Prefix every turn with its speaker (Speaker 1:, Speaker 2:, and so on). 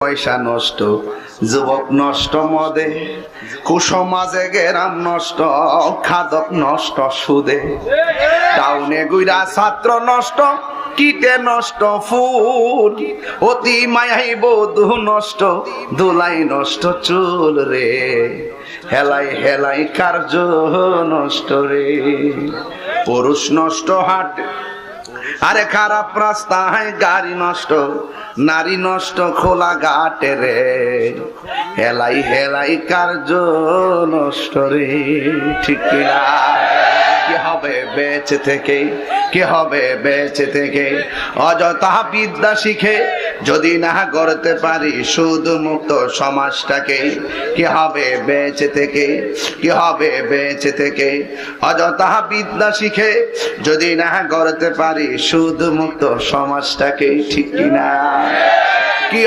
Speaker 1: পয়সা নষ্ট, যুবক নষ্ট মদে, কুসমাজে গেরাম নষ্ট, খাদক নষ্ট সুদে, টাউনে গুইরা ছাত্র নষ্ট, কিটে নষ্ট ফুল, অতি মায়াই বধূ নষ্ট, দুলাই নষ্ট চুল রে, হেলাই হেলাই কার্য নষ্ট রে, পুরুষ নষ্ট হাট, আরে খারাপ রাস্তায় গাড়ি নষ্ট, নারী নষ্ট খোলা ঘাটে রে, হেলাই হেলাই কার্য নষ্ট রে, ঠিক কিনা? কি হবে বেঁচে থেকে, কি হবে বেঁচে থেকে, অযথা বিদ্যা শিখে যদি না গড়তে পারি শুধু মুক্ত সমাজটাকে, কি হবে বেঁচে থেকে, কি হবে বেঁচে থেকে, অযথা বিদ্যা শিখে যদি না গড়তে পারি শুধু মুক্ত সমাজটাকে, ঠিক কিনা? কি